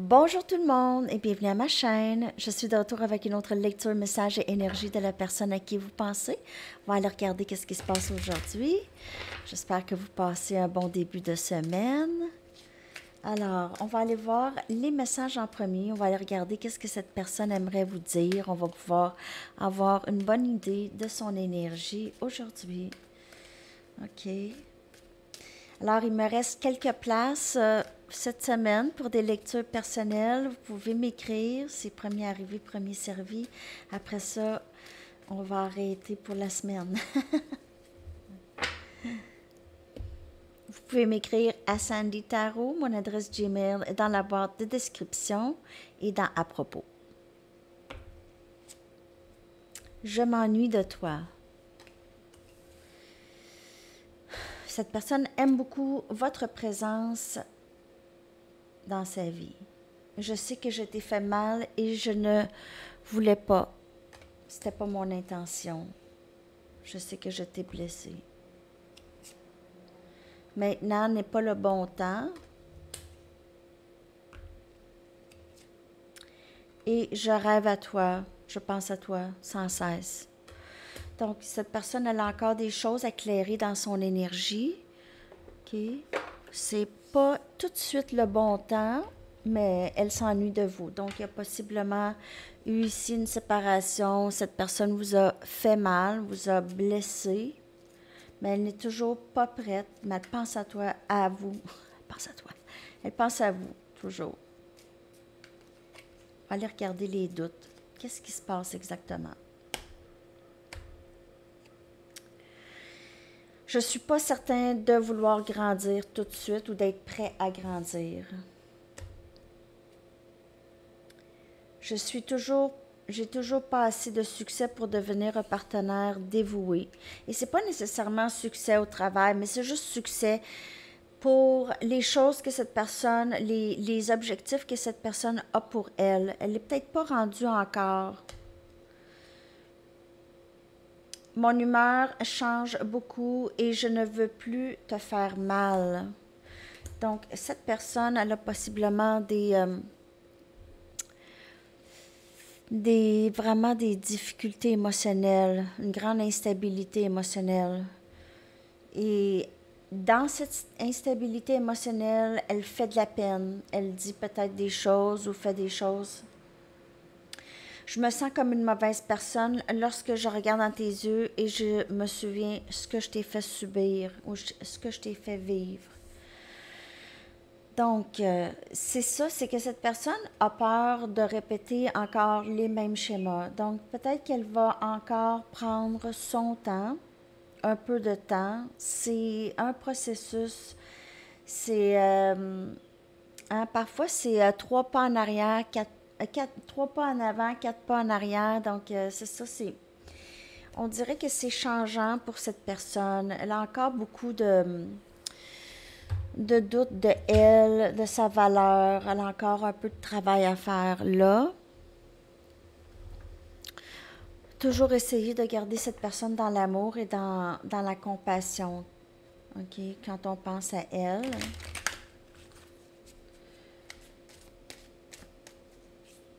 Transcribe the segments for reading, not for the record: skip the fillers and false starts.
Bonjour tout le monde et bienvenue à ma chaîne. Je suis de retour avec une autre lecture, message et énergie de la personne à qui vous pensez. On va aller regarder qu'est-ce qui se passe aujourd'hui. J'espère que vous passez un bon début de semaine. Alors, on va aller voir les messages en premier. On va aller regarder qu'est-ce que cette personne aimerait vous dire. On va pouvoir avoir une bonne idée de son énergie aujourd'hui. OK. Alors, il me reste quelques places cette semaine pour des lectures personnelles. Vous pouvez m'écrire. C'est premier arrivé, premier servi. Après ça, on va arrêter pour la semaine. Vous pouvez m'écrire à Sandy Tarot. Mon adresse Gmail est dans la boîte de description et dans à propos. Je m'ennuie de toi. Cette personne aime beaucoup votre présence dans sa vie. Je sais que je t'ai fait mal et je ne voulais pas. C'était pas mon intention. Je sais que je t'ai blessé. Maintenant n'est pas le bon temps. Et je rêve à toi. Je pense à toi sans cesse. Donc, cette personne, elle a encore des choses à éclairer dans son énergie. OK? C'est pas tout de suite le bon temps, mais elle s'ennuie de vous. Donc, il y a possiblement eu ici une séparation. Cette personne vous a fait mal, vous a blessé, mais elle n'est toujours pas prête. Mais elle pense à toi, à vous. Elle pense à toi. Elle pense à vous, toujours. On va aller regarder les doutes. Qu'est-ce qui se passe exactement? Je ne suis pas certain de vouloir grandir tout de suite ou d'être prêt à grandir. J'ai toujours pas assez de succès pour devenir un partenaire dévoué. Et c'est pas nécessairement succès au travail, mais c'est juste succès pour les choses que cette personne, les objectifs que cette personne a pour elle. Elle n'est peut-être pas rendue encore. Mon humeur change beaucoup et je ne veux plus te faire mal. Donc, cette personne, elle a possiblement vraiment des difficultés émotionnelles, une grande instabilité émotionnelle. Et dans cette instabilité émotionnelle, elle fait de la peine. Elle dit peut-être des choses ou fait des choses. Je me sens comme une mauvaise personne lorsque je regarde dans tes yeux et je me souviens ce que je t'ai fait subir ou ce que je t'ai fait vivre. Donc, c'est ça, c'est que cette personne a peur de répéter encore les mêmes schémas. Donc, peut-être qu'elle va encore prendre son temps, un peu de temps. C'est un processus. C'est, parfois, c'est 3 pas en arrière, 3 pas en avant, 4 pas en arrière. Donc, c'est ça, on dirait que c'est changeant pour cette personne. Elle a encore beaucoup de doute de elle, de sa valeur. Elle a encore un peu de travail à faire là. Toujours essayer de garder cette personne dans l'amour et dans la compassion. OK? Quand on pense à elle.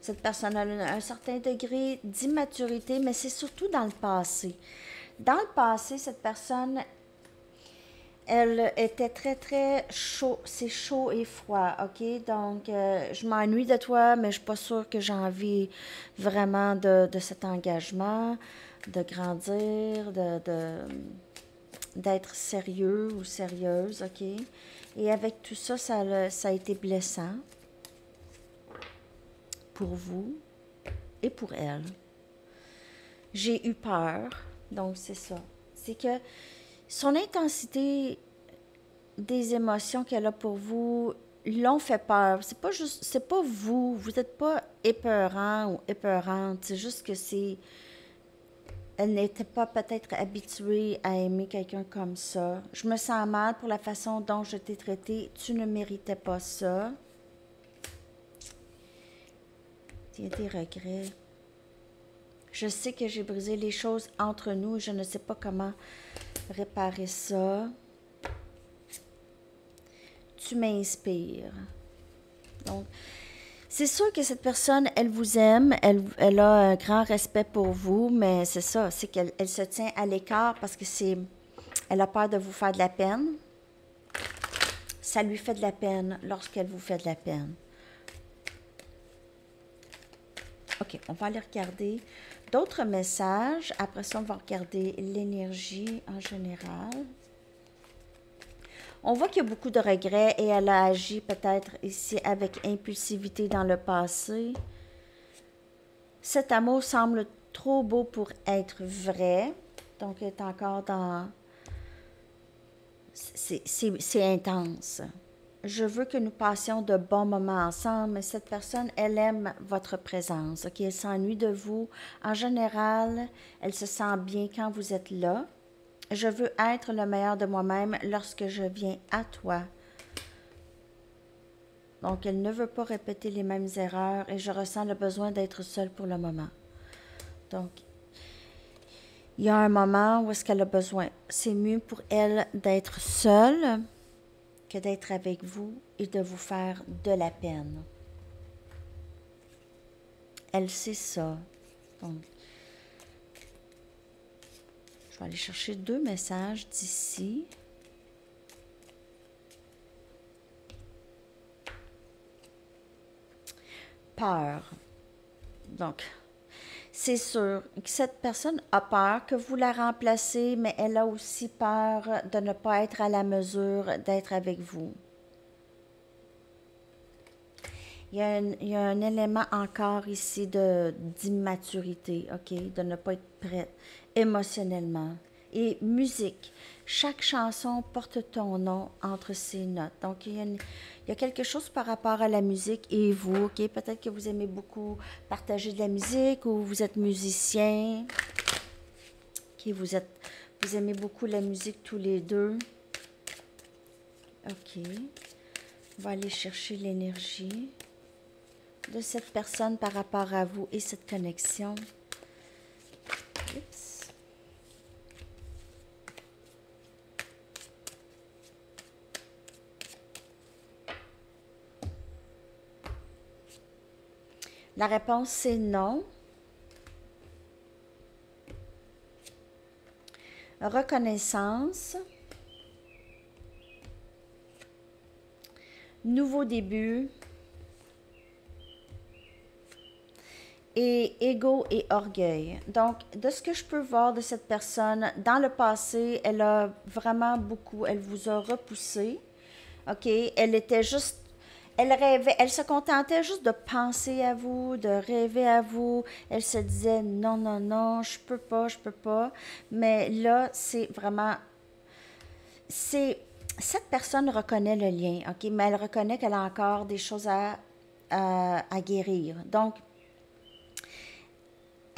Cette personne a un certain degré d'immaturité, mais c'est surtout dans le passé. Dans le passé, cette personne, elle était très, très chaud. C'est chaud et froid, OK? Donc, je m'ennuie de toi, mais je suis pas sûre que j'ai envie vraiment de cet engagement, de grandir, d'être sérieux ou sérieuse, OK? Et avec tout ça, ça a été blessant pour vous et pour elle. J'ai eu peur, donc c'est ça. C'est que son intensité des émotions qu'elle a pour vous l'ont fait peur. C'est pas vous. Vous n'êtes pas épeurant ou épeurante. C'est juste que elle n'était pas peut-être habituée à aimer quelqu'un comme ça. Je me sens mal pour la façon dont je t'ai traité. Tu ne méritais pas ça. Il y a des regrets. Je sais que j'ai brisé les choses entre nous et je ne sais pas comment réparer ça. Tu m'inspires. Donc, C'est sûr que cette personne, elle vous aime, elle a un grand respect pour vous, mais c'est ça, c'est qu'elle se tient à l'écart parce que elle a peur de vous faire de la peine. Ça lui fait de la peine lorsqu'elle vous fait de la peine. OK, on va aller regarder d'autres messages. Après ça, on va regarder l'énergie en général. On voit qu'il y a beaucoup de regrets et elle a agi peut-être ici avec impulsivité dans le passé. Cet amour semble trop beau pour être vrai. Donc, elle est encore dans... C'est intense. Je veux que nous passions de bons moments ensemble, mais cette personne, elle aime votre présence. OK? Elle s'ennuie de vous. En général, elle se sent bien quand vous êtes là. Je veux être le meilleur de moi-même lorsque je viens à toi. Donc, elle ne veut pas répéter les mêmes erreurs et je ressens le besoin d'être seule pour le moment. Donc, il y a un moment où est-ce qu'elle a besoin. C'est mieux pour elle d'être seule que d'être avec vous et de vous faire de la peine. Elle sait ça. Donc, je vais aller chercher 2 messages d'ici. Peur. Donc, c'est sûr que cette personne a peur que vous la remplacez, mais elle a aussi peur de ne pas être à la mesure d'être avec vous. Il y a un élément encore ici d'immaturité, OK? De ne pas être prête émotionnellement. Et musique. Chaque chanson porte ton nom entre ses notes. Donc, il y a quelque chose par rapport à la musique et vous, OK? Peut-être que vous aimez beaucoup partager de la musique ou vous êtes musicien. OK, vous aimez beaucoup la musique tous les deux. OK. On va aller chercher l'énergie de cette personne par rapport à vous et cette connexion. Oups. La réponse, c'est non. Reconnaissance. Nouveau début. Et ego et orgueil. Donc, de ce que je peux voir de cette personne, dans le passé, elle a vraiment beaucoup, elle vous a repoussé. OK? Elle était juste, elle rêvait, elle se contentait juste de penser à vous, de rêver à vous. Elle se disait non, non, non, je peux pas, je peux pas. Mais là, c'est vraiment, cette personne reconnaît le lien, OK? Mais elle reconnaît qu'elle a encore des choses à guérir. Donc,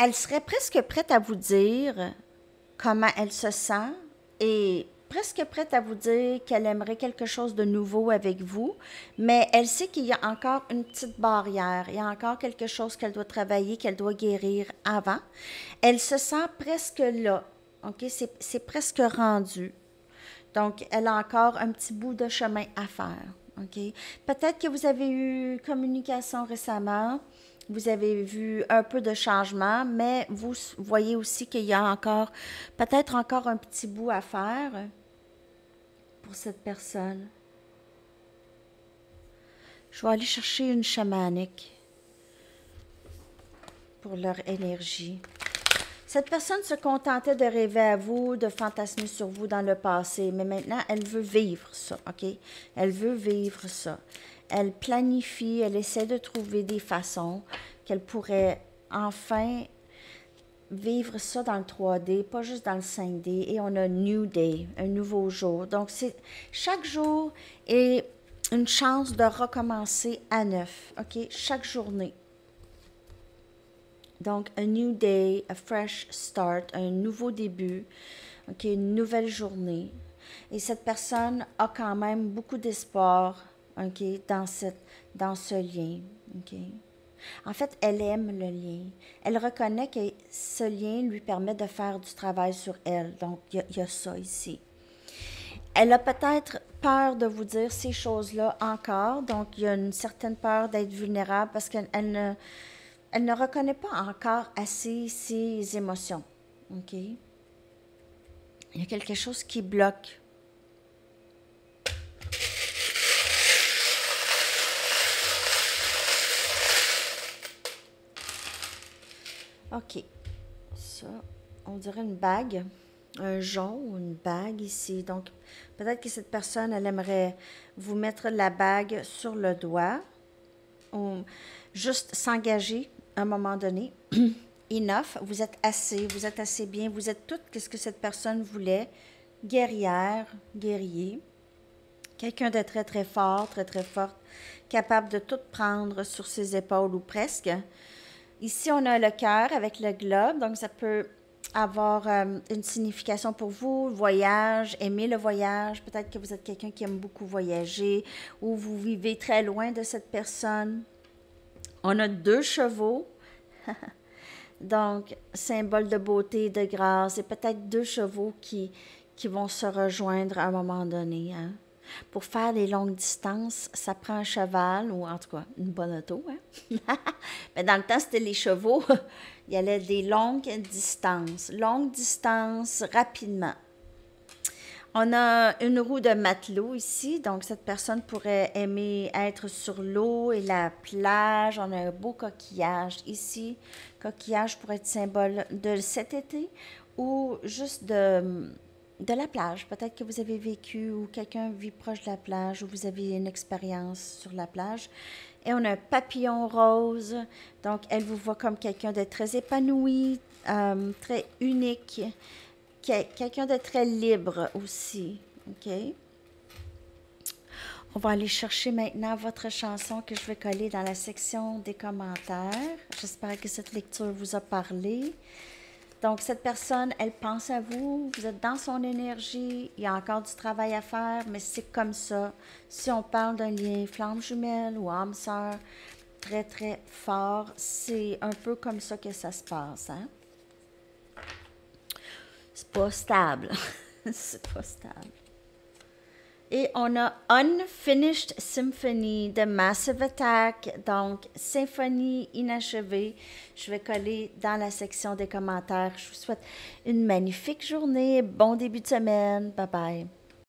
elle serait presque prête à vous dire comment elle se sent et presque prête à vous dire qu'elle aimerait quelque chose de nouveau avec vous, mais elle sait qu'il y a encore une petite barrière, il y a encore quelque chose qu'elle doit travailler, qu'elle doit guérir avant. Elle se sent presque là, OK? C'est presque rendu. Donc, elle a encore un petit bout de chemin à faire, OK? Peut-être que vous avez eu communication récemment, vous avez vu un peu de changement, mais vous voyez aussi qu'il y a encore, peut-être encore un petit bout à faire pour cette personne. Je vais aller chercher une chamanique pour leur énergie. Cette personne se contentait de rêver à vous, de fantasmer sur vous dans le passé, mais maintenant, elle veut vivre ça, OK? Elle veut vivre ça. Elle planifie, elle essaie de trouver des façons qu'elle pourrait enfin vivre ça dans le 3D, pas juste dans le 5D. Et on a New Day, un nouveau jour. Donc, chaque jour est une chance de recommencer à neuf, OK? Chaque journée. Donc, a new day, a fresh start, un nouveau début, OK, une nouvelle journée. Et cette personne a quand même beaucoup d'espoir, OK, dans ce lien, OK. En fait, elle aime le lien. Elle reconnaît que ce lien lui permet de faire du travail sur elle. Donc, il y a ça ici. Elle a peut-être peur de vous dire ces choses-là encore. Donc, il y a une certaine peur d'être vulnérable parce elle ne reconnaît pas encore assez ses émotions. OK? Il y a quelque chose qui bloque. OK. Ça, on dirait une bague, un jonc ou une bague ici. Donc, peut-être que cette personne, elle aimerait vous mettre la bague sur le doigt ou juste s'engager à un moment donné. Enough, vous êtes assez bien, vous êtes tout ce que cette personne voulait. Guerrière, guerrier. Quelqu'un de très, très fort, très, très forte, capable de tout prendre sur ses épaules ou presque. Ici, on a le cœur avec le globe, donc ça peut avoir une signification pour vous, le voyage, aimer le voyage. Peut-être que vous êtes quelqu'un qui aime beaucoup voyager ou vous vivez très loin de cette personne. On a 2 chevaux, donc symbole de beauté, de grâce, et peut-être 2 chevaux qui vont se rejoindre à un moment donné. Hein? Pour faire les longues distances, ça prend un cheval ou en tout cas une bonne auto. Hein? Mais dans le temps, c'était les chevaux. Il y allait des longues distances rapidement. On a une roue de matelot ici, donc cette personne pourrait aimer être sur l'eau et la plage. On a un beau coquillage ici. Coquillage pourrait être symbole de cet été ou juste de la plage. Peut-être que vous avez vécu ou quelqu'un vit proche de la plage ou vous avez une expérience sur la plage. Et on a un papillon rose. Donc, elle vous voit comme quelqu'un de très épanoui, très unique, quelqu'un de très libre aussi. OK? On va aller chercher maintenant votre chanson que je vais coller dans la section des commentaires. J'espère que cette lecture vous a parlé. Donc, cette personne, elle pense à vous, vous êtes dans son énergie, il y a encore du travail à faire, mais c'est comme ça. Si on parle d'un lien flamme jumelle ou âme sœur très, très fort, c'est un peu comme ça que ça se passe. Hein? C'est pas stable. C'est pas stable. Et on a Unfinished Symphony de Massive Attack, donc symphonie inachevée. Je vais coller dans la section des commentaires. Je vous souhaite une magnifique journée, bon début de semaine. Bye bye.